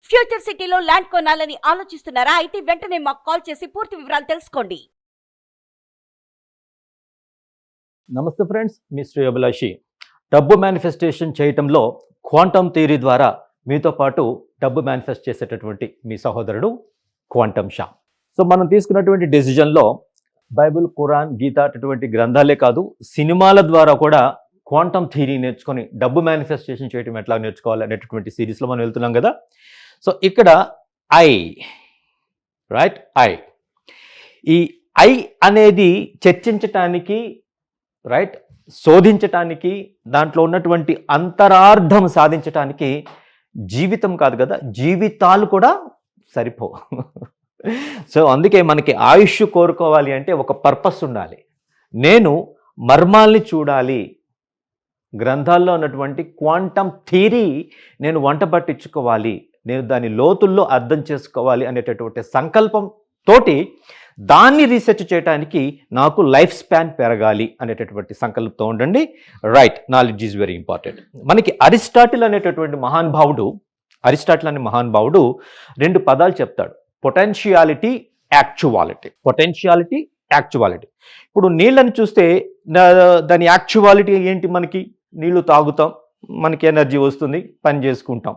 Future సిటీలో land కొనాలని ఆలోచిస్తున్నారా? అయితే వెంటనే మాకు కాల్ చేసి పూర్తి వివరాలు తెలుసుకోండి. నమస్తే ఫ్రెండ్స్, మీ శ్రీ అభిలాషి. డబ్బు మేనిఫెస్టేషన్ చేయటంలో క్వాంటమ్ థియరీ ద్వారా మీతో పాటు డబ్బు మేనిఫెస్ట్ చేసేటటువంటి మీ సహోదరుడు క్వాంటమ్ షా. సో మనం తీసుకున్నటువంటి డెసిజన్లో బైబిల్, ఖురాన్, గీత అటువంటి గ్రంథాలే కాదు, సినిమాల ద్వారా కూడా క్వాంటమ్ థియరీ నేర్చుకొని డబ్బు మేనిఫెస్టేషన్ చేయటం ఎట్లా నేర్చుకోవాలి అనేటటువంటి సిరీస్లో మనం వెళ్తున్నాం కదా. సో ఇక్కడ ఈ ఐ అనేది చర్చించటానికి, శోధించటానికి, దాంట్లో ఉన్నటువంటి అంతరార్థం సాధించటానికి జీవితం కాదు కదా, జీవితాలు కూడా సరిపో. సో అందుకే మనకి ఆయుష్ కోరుకోవాలి అంటే ఒక పర్పస్ ఉండాలి. నేను మర్మాల్ని చూడాలి, గ్రంథాల్లో ఉన్నటువంటి క్వాంటమ్ థియరీ నేను వంట పట్టించుకోవాలి, నేను దాని లోతుల్లో అర్థం చేసుకోవాలి అనేటటువంటి సంకల్పం తోటి దాన్ని రీసెర్చ్ చేయడానికి నాకు లైఫ్ స్పాన్ పెరగాలి అనేటటువంటి సంకల్పంతో ఉండండి. Knowledge is very important. మనకి అరిస్టాటిల్ అనేటటువంటి అరిస్టాటిల్ అనే మహానుభావుడు రెండు పదాలు చెప్తాడు: పొటెన్షియాలిటీ, యాక్చువాలిటీ. ఇప్పుడు నీళ్ళని చూస్తే దాని యాక్చువాలిటీ ఏంటి? మనకి నీళ్లు తాగుతాం, మనకి ఎనర్జీ వస్తుంది, పని చేసుకుంటాం,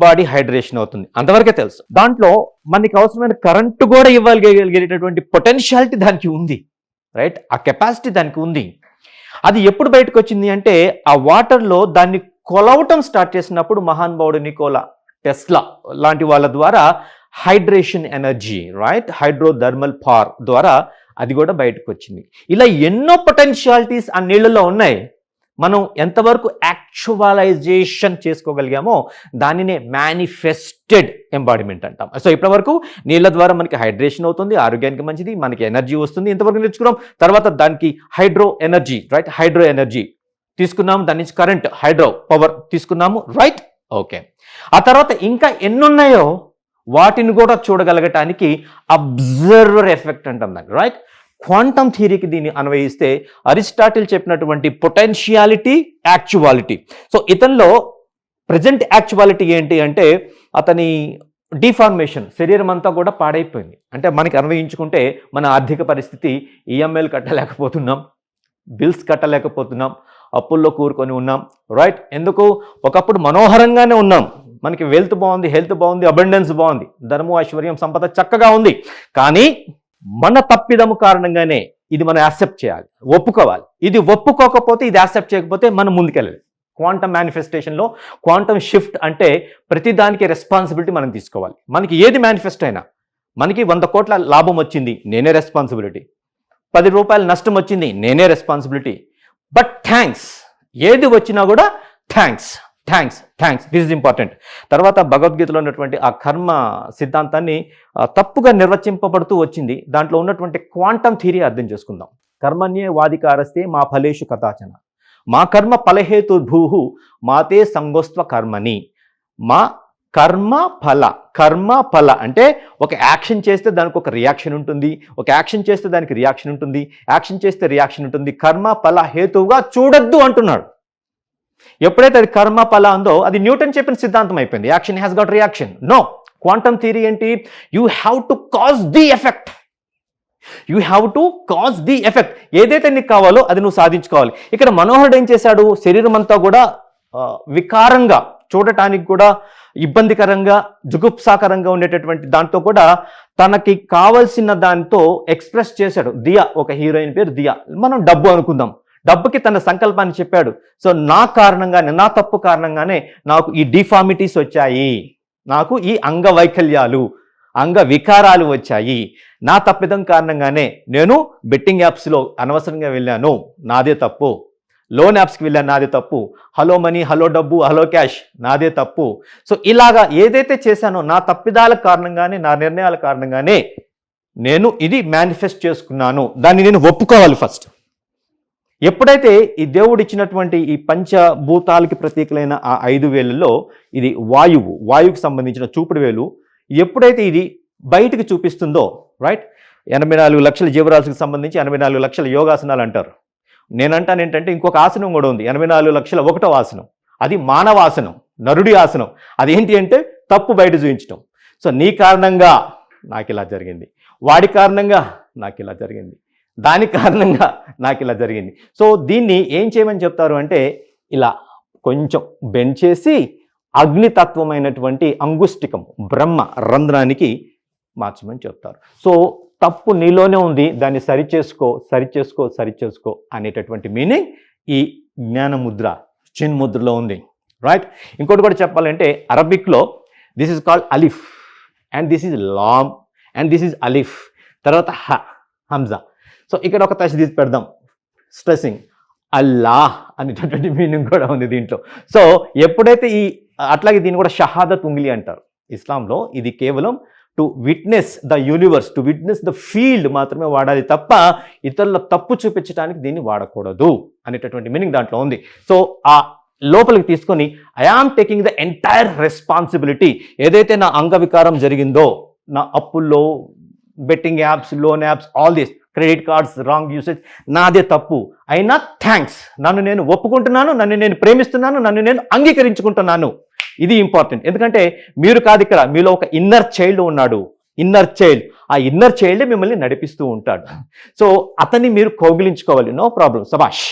బాడీ హైడ్రేషన్ అవుతుంది, అంతవరకే తెలుసు. దాంట్లో మనకి అవసరమైన కరెంటు కూడా ఇవ్వగలిగేటటువంటి పొటెన్షియాలిటీ దానికి ఉంది, ఆ కెపాసిటీ దానికి ఉంది. అది ఎప్పుడు బయటకు వచ్చింది అంటే ఆ వాటర్లో దాన్ని కొలవటం స్టార్ట్ చేసినప్పుడు మహానుభావుడు నికోలా టెస్లా లాంటి వాళ్ళ ద్వారా హైడ్రేషన్ ఎనర్జీ, హైడ్రోథర్మల్ పవర్ ద్వారా అది కూడా బయటకు వచ్చింది. ఇలా ఎన్నో పొటెన్షియాలిటీస్ ఆ నీళ్ళలో ఉన్నాయి. మనం ఎంతవరకు యాక్చువలైజేషన్ చేసుకోగలిగామో దానినే మేనిఫెస్టెడ్ ఎంబాడిమెంట్ అంటాం. సో ఇప్పటి వరకు నీళ్ళ ద్వారా మనకి హైడ్రేషన్ అవుతుంది, ఆరోగ్యానికి మంచిది, మనకి ఎనర్జీ వస్తుంది, ఇంతవరకు నేర్చుకున్నాం. తర్వాత దానికి హైడ్రో ఎనర్జీ తీసుకున్నాము, దాని నుంచి కరెంట్, హైడ్రో పవర్ తీసుకున్నాము. ఓకే. ఆ తర్వాత ఇంకా ఎన్నున్నాయో వాటిని కూడా చూడగలగటానికి అబ్జర్వర్ ఎఫెక్ట్ అంటాం దాన్ని. క్వాంటమ్ థియరీకి దీన్ని అన్వయిస్తే అరిస్టాటిల్ చెప్పినటువంటి potentiality, actuality. So ఇతనిలో present actuality ఏంటి అంటే అతని డిఫార్మేషన్, శరీరం అంతా కూడా పాడైపోయింది. అంటే మనకి అన్వయించుకుంటే మన ఆర్థిక పరిస్థితి, ఈఎంఐలు కట్టలేకపోతున్నాం, బిల్స్ కట్టలేకపోతున్నాం, అప్పుల్లో కూరుకొని ఉన్నాం. ఎందుకు? ఒకప్పుడు మనోహరంగానే ఉన్నాం, మనకి వెల్త్ బాగుంది, హెల్త్ బాగుంది, అబండెన్స్ బాగుంది, ధనము, ఐశ్వర్యం, సంపద చక్కగా ఉంది. కానీ మన తప్పిదము కారణంగానే ఇది మనం యాక్సెప్ట్ చేయాలి, ఒప్పుకోవాలి. ఇది ఒప్పుకోకపోతే, ఇది యాక్సెప్ట్ చేయకపోతే మనం ముందుకెళ్ళాలి. క్వాంటమ్ మేనిఫెస్టేషన్లో క్వాంటమ్ షిఫ్ట్ అంటే ప్రతిదానికి రెస్పాన్సిబిలిటీ మనం తీసుకోవాలి. మనకి ఏది మేనిఫెస్ట్ అయినా, మనకి 100 కోట్ల లాభం వచ్చింది, నేనే రెస్పాన్సిబిలిటీ. 10 రూపాయల నష్టం వచ్చింది, నేనే రెస్పాన్సిబిలిటీ. బట్ థ్యాంక్స్, ఏది వచ్చినా కూడా థ్యాంక్స్, దిస్ ఇస్ ఇంపార్టెంట్. తర్వాత భగవద్గీతలో ఉన్నటువంటి ఆ కర్మ సిద్ధాంతాన్ని తప్పుగా నిర్వచింపబడుతూ వచ్చింది. దాంట్లో ఉన్నటువంటి క్వాంటమ్ థియరీ అర్థం చేసుకుందాం. కర్మణ్యే వాధికారస్తే మా ఫలేషు కథాచన, మా కర్మ ఫలహేతుర్భూః మాతే సంగోస్త్వ కర్మని. మా కర్మ ఫల అంటే ఒక యాక్షన్ చేస్తే దానికి ఒక రియాక్షన్ ఉంటుంది, ఒక యాక్షన్ చేస్తే దానికి రియాక్షన్ ఉంటుంది, యాక్షన్ చేస్తే రియాక్షన్ ఉంటుంది. కర్మ ఫల హేతువుగా చూడొద్దు అంటున్నాడు. ఎప్పుడైతే అది కర్మ ఫల ఉందో అది న్యూటన్ చెప్పిన సిద్ధాంతం అయిపోయింది. Action has got reaction. No, quantum theory ఏంటి? You have to cause the effect. ఏదైతే నీకు కావాలో అది నువ్వు సాధించుకోవాలి. ఇక్కడ మనోహరుడు ఏం చేశాడు? శరీరం అంతా కూడా వికారంగా, చూడటానికి కూడా ఇబ్బందికరంగా, జుగుప్సాకరంగా ఉండేటటువంటి దాంతో కూడా తనకి కావలసిన దాంతో ఎక్స్ప్రెస్ చేశాడు. దియా, ఒక హీరోయిన్ పేరు దియా. మనం డబ్బు అనుకుందాం. డబ్బుకి తన సంకల్పాన్ని చెప్పాడు. సో నా కారణంగానే, నా తప్పు కారణంగానే నాకు ఈ డిఫార్మిటీస్ వచ్చాయి, నాకు ఈ అంగవైకల్యాలు, అంగ వికారాలు వచ్చాయి, నా తప్పిదం కారణంగానే నేను బెట్టింగ్ యాప్స్లో అనవసరంగా వెళ్ళాను, నాదే తప్పు. లోన్ యాప్స్కి వెళ్ళాను, నాదే తప్పు. హలో మనీ, హలో డబ్బు, హలో క్యాష్, నాదే తప్పు. సో ఇలాగా ఏదైతే చేశానో నా తప్పిదాల కారణంగానే, నా నిర్ణయాల కారణంగానే నేను ఇది మేనిఫెస్ట్ చేసుకున్నాను. దాన్ని నేను ఒప్పుకోవాలి ఫస్ట్. ఎప్పుడైతే ఈ దేవుడు ఇచ్చినటువంటి ఈ పంచభూతాలకి ప్రతీకలైన ఆ 5 వేలలో ఇది వాయువుకి సంబంధించిన చూపుడు వేలు ఎప్పుడైతే ఇది బయటికి చూపిస్తుందో, 84 లక్షల జీవరాశికి సంబంధించి 84 లక్షల యోగాసనాలు అంటారు. నేనంటాను ఏంటంటే ఇంకొక ఆసనం కూడా ఉంది, 84 లక్షల 1వ ఆసనం. అది మానవాసనం, నరుడి ఆసనం. అదేంటి అంటే తప్పు బయట చూపించడం. సో నీ కారణంగా నాకు ఇలా జరిగింది, వాడి కారణంగా నాకు ఇలా జరిగింది, దాని కారణంగా నాకు ఇలా జరిగింది. సో దీన్ని ఏం చేయమని చెప్తారు అంటే ఇలా కొంచెం బెండ్ చేసి అగ్నితత్వమైనటువంటి అంగుష్టికం బ్రహ్మ రంధ్రానికి మార్చమని చెప్తారు. సో తప్పు నీలోనే ఉంది, దాన్ని సరిచేసుకో సరిచేసుకో సరిచేసుకో అనేటటువంటి మీనింగ్ ఈ జ్ఞానముద్ర చిన్ముద్రలో ఉంది. రైట్. ఇంకోటి కూడా చెప్పాలంటే అరబిక్లో దిస్ ఇస్ కాల్డ్ అలిఫ్ అండ్ దిస్ ఈజ్ లామ్ అండ్ దిస్ ఈజ్ అలిఫ్, తర్వాత హంజా. సో ఇక్కడ ఒక తస్దీద్ పెడదాం, స్ట్రెస్సింగ్ అల్లాహ్ అనేటటువంటి మీనింగ్ కూడా ఉంది దీంట్లో. సో ఎప్పుడైతే అట్లాగే దీన్ని కూడా షహాదత్ ఉంగిలి అంటారు ఇస్లాంలో. ఇది కేవలం to witness the universe, to witness the field మాత్రమే వాడాలి తప్ప ఇతరుల తప్పు చూపించడానికి దీన్ని వాడకూడదు అనేటటువంటి మీనింగ్ దాంట్లో ఉంది. సో ఆ లోపలికి తీసుకొని I am taking the entire responsibility. ఏదైతే నా అంగవికారం జరిగిందో, నా అప్పుల్లో, betting apps, loan apps, all this, credit cards wrong usage, నాదే తప్పు అయినా థ్యాంక్స్, నన్ను నేను ఒప్పుకుంటున్నాను, నన్ను నేను ప్రేమిస్తున్నాను, నన్ను నేను అంగీకరించుకుంటున్నాను. ఇది ఇంపార్టెంట్. ఎందుకంటే మీరు కాదు, ఇక్కడ మీలో ఒక ఇన్నర్ చైల్డ్ ఉన్నాడు, ఇన్నర్ చైల్డ్. ఆ ఇన్నర్ చైల్డే మిమ్మల్ని నడిపిస్తూ ఉంటాడు. సో అతన్ని మీరు కౌగిలించుకోవాలి. నో ప్రాబ్లం, సబాష్,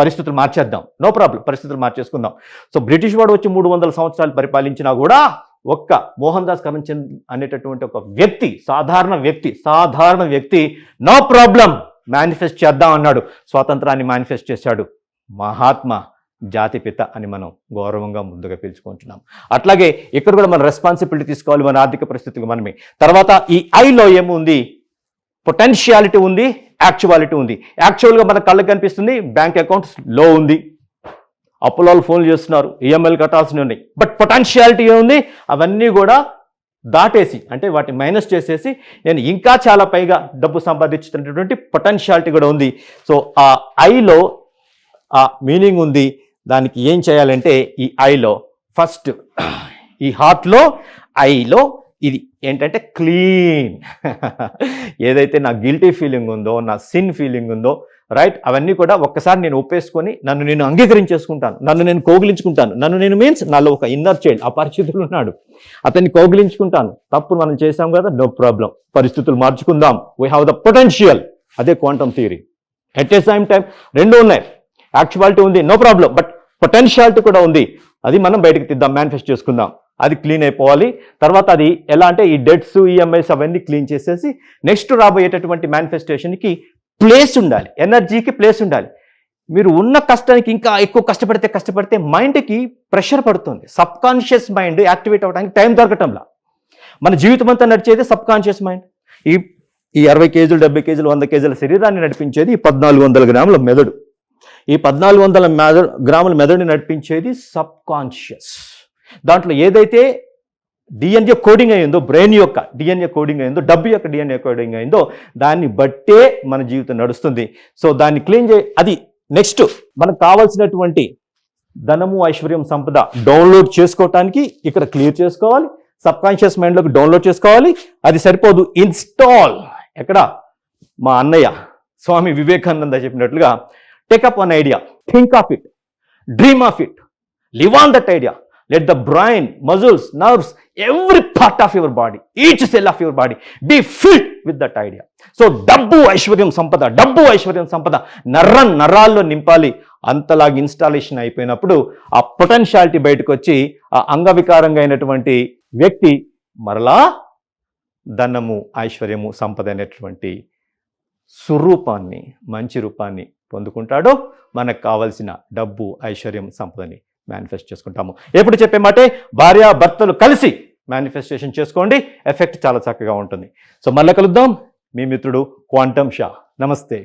పరిస్థితులు మార్చేద్దాం, నో ప్రాబ్లం, పరిస్థితులు మార్చేసుకుందాం. సో బ్రిటిష్ వాడు వచ్చి 300 సంవత్సరాలు పరిపాలించినా కూడా ఒక్క మోహన్ దాస్ కరమ్చంద్ అనేటటువంటి ఒక వ్యక్తి, సాధారణ వ్యక్తి నో ప్రాబ్లం మేనిఫెస్ట్ చేద్దాం అన్నాడు. స్వాతంత్రాన్ని మేనిఫెస్ట్ చేశాడు. మహాత్మా జాతిపిత అని మనం గౌరవంగా ముందుగా పిలుచుకుంటున్నాం. అట్లాగే ఇక్కడ కూడా మన రెస్పాన్సిబిలిటీ తీసుకోవాలి, మన ఆర్థిక పరిస్థితులు మనమే. తర్వాత ఈ ఐలో ఏముంది, పొటెన్షియాలిటీ ఉంది, యాక్చువాలిటీ ఉంది. యాక్చువల్గా మన కళ్ళకి కనిపిస్తుంది, బ్యాంక్ అకౌంట్స్ లో ఉంది, అప్పుల వాళ్ళు ఫోన్లు చేస్తున్నారు, ఈఎంఐలు కట్టాల్సినవి ఉన్నాయి. బట్ పొటెన్షియాలిటీ ఏముంది, అవన్నీ కూడా దాటేసి, అంటే వాటిని మైనస్ చేసేసి నేను ఇంకా చాలా పైగా డబ్బు సంపాదించుతున్నటువంటి పొటెన్షియాలిటీ కూడా ఉంది. సో ఆ ఐలో ఆ మీనింగ్ ఉంది. దానికి ఏం చేయాలంటే ఈ ఐలో ఫస్ట్, ఈ హార్ట్లో, ఐలో ఇది ఏంటంటే క్లీన్. ఏదైతే నా గిల్టీ ఫీలింగ్ ఉందో, నా సిన్ ఫీలింగ్ ఉందో, రైట్, అవన్నీ కూడా ఒక్కసారి నేను ఒప్పేసుకొని నన్ను నేను అంగీకరించేసుకుంటాను, నన్ను నేను కౌగిలించుకుంటాను. నన్ను నేను మీన్స్ నాలో ఒక ఇన్నర్ చైల్డ్ అపరిచితులు ఉన్నాడు, అతన్ని కౌగిలించుకుంటాను. తప్పు మనం చేసాం కదా, నో ప్రాబ్లం, పరిస్థితులు మార్చుకుందాం, వీ హ్యావ్ ద పొటెన్షియల్. అదే quantum theory. At a same time రెండు ఉన్నాయి, యాక్చువాలిటీ ఉంది, నో ప్రాబ్లం, బట్ పొటెన్షియాలిటీ కూడా ఉంది. అది మనం బయటకు తీద్దాం, మేనిఫెస్ట్ చేసుకుందాం. అది క్లీన్ అయిపోవాలి. తర్వాత అది ఎలా అంటే ఈ డెట్స్, ఈఎంఐస్ అవన్నీ క్లీన్ చేసేసి నెక్స్ట్ రాబోయేటటువంటి మేనిఫెస్టేషన్కి ప్లేస్ ఉండాలి, ఎనర్జీకి ప్లేస్ ఉండాలి. మీరు ఉన్న కష్టానికి ఇంకా ఎక్కువ కష్టపడితే మైండ్కి ప్రెషర్ పడుతుంది. సబ్ కాన్షియస్ మైండ్ యాక్టివేట్ అవ్వడానికి టైం దొరకటంలా. మన జీవితం అంతా నడిచేది సబ్ కాన్షియస్ మైండ్. ఈ 60 కేజీలు, 70 కేజీలు, 100 కేజీల శరీరాన్ని నడిపించేది 1400 గ్రాముల మెదడు. ఈ 1400 గ్రాముల మెదడుని నడిపించేది సబ్ కాన్షియస్. దాంట్లో ఏదైతే డిఎన్ఏ కోడింగ్ అయిందో, బ్రెయిన్ యొక్క డిఎన్ఏ కోడింగ్ అయిందో, డబ్బు యొక్క డిఎన్ఏ కోడింగ్ అయిందో, దాన్ని బట్టే మన జీవితం నడుస్తుంది. సో దాన్ని క్లీన్ అది నెక్స్ట్ మనకు కావాల్సినటువంటి ధనము, ఐశ్వర్యం, సంపద డౌన్లోడ్ చేసుకోవటానికి ఇక్కడ క్లియర్ చేసుకోవాలి, సబ్ కాన్షియస్ మైండ్లోకి డౌన్లోడ్ చేసుకోవాలి. అది సరిపోదు, ఇన్స్టాల్. ఎక్కడ మా అన్నయ్య స్వామి వివేకానంద చెప్పినట్లుగా, take up one idea, think of it, dream of it, live on that idea. Let the brain, muscles, nerves, every part of your body, each cell of your body be filled with that idea. So డబ్బు ఐశ్వర్యం సంపద నరాల్లో నింపాలి. అంతలాగా installation అయిపోయినప్పుడు ఆ potentiality బయటకు వచ్చి ఆ అంగవికారంగా అయినటువంటి వ్యక్తి మరలా ధనము, ఐశ్వర్యము, సంపద అనేటువంటి స్వరూపాన్ని, మంచి రూపాన్ని పొందుకుంటాడో మనకు కావలసిన డబ్బు, ఐశ్వర్యం, సంపదని మేనిఫెస్ట్ చేసుకుంటాము. ఎప్పుడు చెప్పే మాటే, భార్య భర్తలు కలిసి మేనిఫెస్టేషన్ చేసుకోండి, ఎఫెక్ట్ చాలా చక్కగా ఉంటుంది. సో మళ్ళీ కలుద్దాం. మీ మిత్రుడు క్వాంటమ్ షా. నమస్తే.